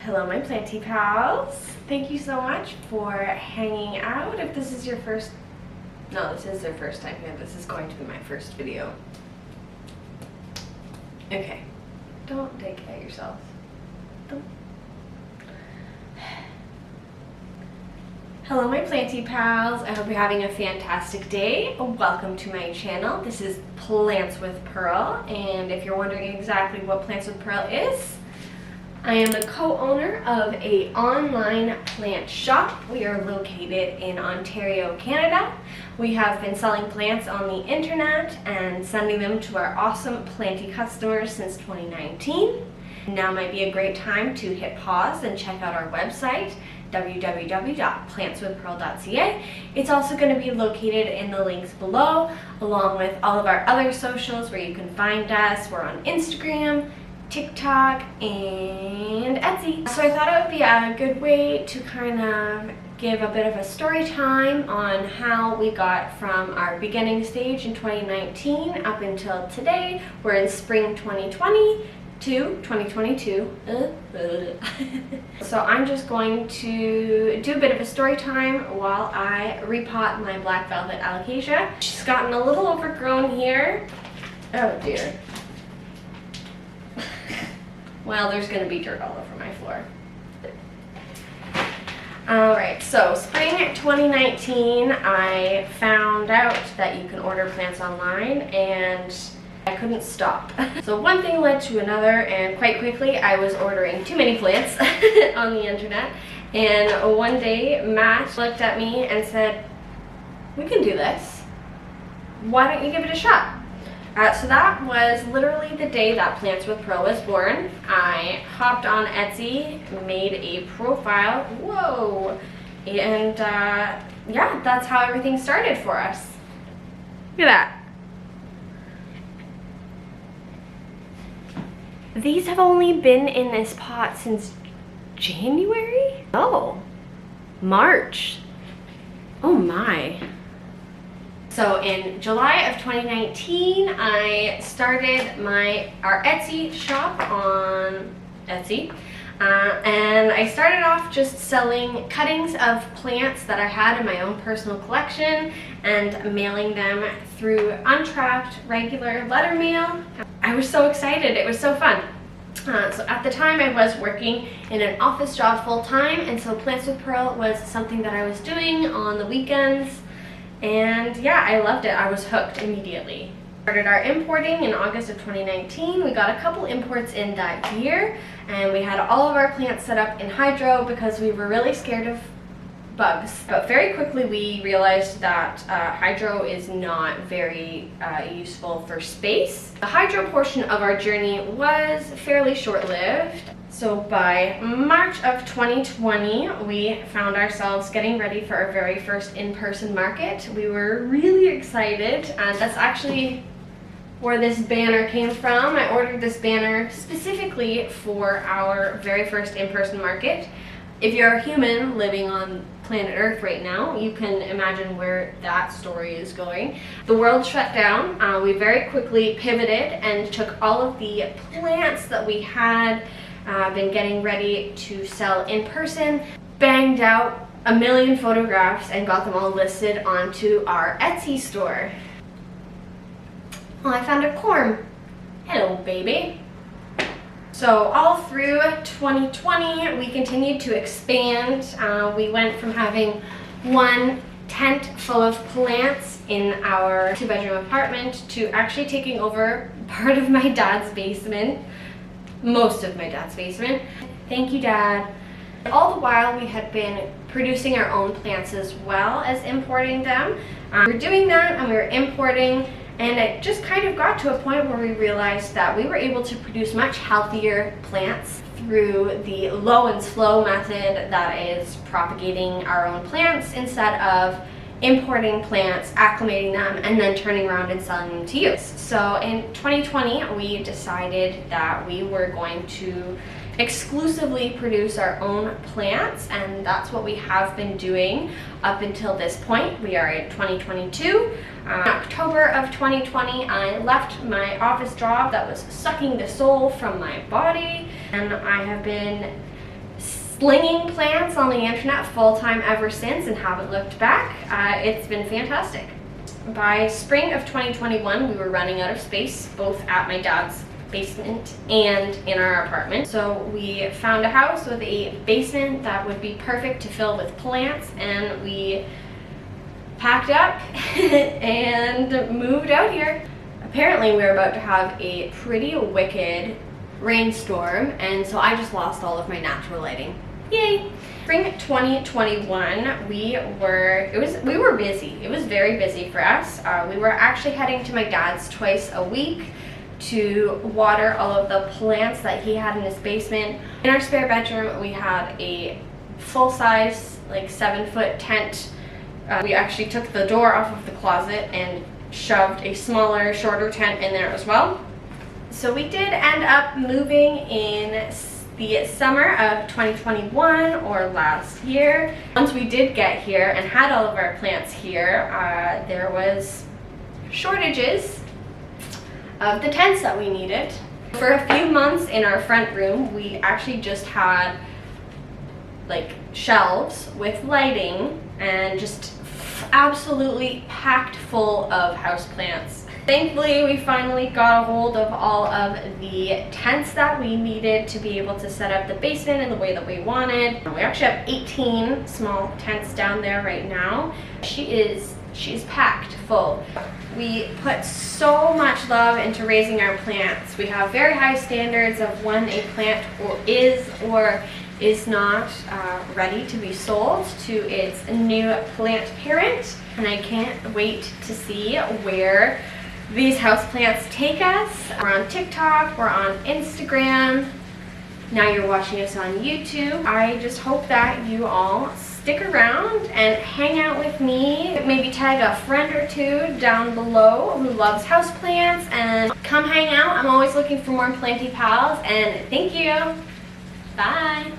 Hello my planty pals. Thank you so much for hanging out. If this is your first, no, this is their first time here. This is going to be my first video. Okay, don't dig at yourself. Don't. Hello my planty pals. I hope you're having a fantastic day. Welcome to my channel. This is Plants with Pearl, and if you're wondering exactly what Plants with Pearl is, I am the co-owner of an online plant shop. We are located in Ontario, Canada. We have been selling plants on the internet and sending them to our awesome planty customers since 2019. Now might be a great time to hit pause and check out our website, www.plantswithpearl.ca. It's also going to be located in the links below, along with all of our other socials where you can find us. We're on Instagram, TikTok, and Etsy. So I thought it would be a good way to kind of give a bit of a story time on how we got from our beginning stage in 2019 up until today. We're in spring 2022. So I'm just going to do a bit of a story time while I repot my black velvet alocasia. She's gotten a little overgrown here. Oh dear. Well, there's going to be dirt all over my floor. Alright, so spring 2019, I found out that you can order plants online, and I couldn't stop. So one thing led to another, and quite quickly I was ordering too many plants on the internet. And one day Matt looked at me and said, "We can do this. Why don't you give it a shot?" So that was literally the day that Plants with Pearl was born. I hopped on Etsy, made a profile, whoa, and yeah, that's how everything started for us. Look at that. These have only been in this pot since January? Oh, March. Oh my. So in July of 2019, I started our Etsy shop on Etsy. And I started off just selling cuttings of plants that I had in my own personal collection and mailing them through untracked regular letter mail. I was so excited, it was so fun. So at the time I was working in an office job full time, and so Plants with Pearl was something that I was doing on the weekends. And yeah, I loved it. I was hooked immediately. Started our importing in August of 2019. We got a couple imports in that year, and we had all of our plants set up in hydro because we were really scared of bugs. But very quickly we realized that hydro is not very useful for space. The hydro portion of our journey was fairly short-lived. So by March of 2020, we found ourselves getting ready for our very first in-person market. We were really excited, and that's actually where this banner came from. I ordered this banner specifically for our very first in-person market. If you're a human living on planet Earth right now, you can imagine where that story is going. The world shut down. We very quickly pivoted and took all of the plants that we had been getting ready to sell in person, banged out a million photographs, and got them all listed onto our Etsy store. Well, I found a corn. Hello, baby. So all through 2020, we continued to expand. We went from having one tent full of plants in our 2-bedroom apartment to actually taking over part of my dad's basement. Most of my dad's basement. Thank you, Dad. All the while we had been producing our own plants as well as importing them. We were doing that and we were importing, and it just kind of got to a point where we realized that we were able to produce much healthier plants through the low and slow method that is propagating our own plants instead of importing plants, acclimating them, and then turning around and selling them to you. So in 2020, we decided that we were going to exclusively produce our own plants, and that's what we have been doing up until this point. We are in 2022. In October of 2020, I left my office job that was sucking the soul from my body, and I have been slinging plants on the internet full-time ever since and haven't looked back. It's been fantastic. By spring of 2021, we were running out of space, both at my dad's basement and in our apartment. So we found a house with a basement that would be perfect to fill with plants, and we packed up and moved out here. Apparently we were about to have a pretty wicked rainstorm, and so I just lost all of my natural lighting. Yay! Spring 2021, we were busy. It was very busy for us. We were actually heading to my dad's twice a week to water all of the plants that he had in his basement. In our spare bedroom, we had a full-size, like 7-foot tent. We actually took the door off of the closet and shoved a smaller, shorter tent in there as well. So we did end up moving in the summer of 2021, or last year. Once we did get here and had all of our plants here, there was shortages of the tents that we needed. For a few months in our front room, we actually just had like shelves with lighting and just absolutely packed full of houseplants. Thankfully, we finally got a hold of all of the tents that we needed to be able to set up the basement in the way that we wanted. We actually have 18 small tents down there right now. She's packed full. We put so much love into raising our plants. We have very high standards of when a plant is not ready to be sold to its new plant parent, and I can't wait to see where these houseplants take us. We're on TikTok, we're on Instagram, now you're watching us on YouTube. I just hope that you all stick around and hang out with me. Maybe tag a friend or two down below who loves houseplants and come hang out. I'm always looking for more planty pals, and thank you. Bye.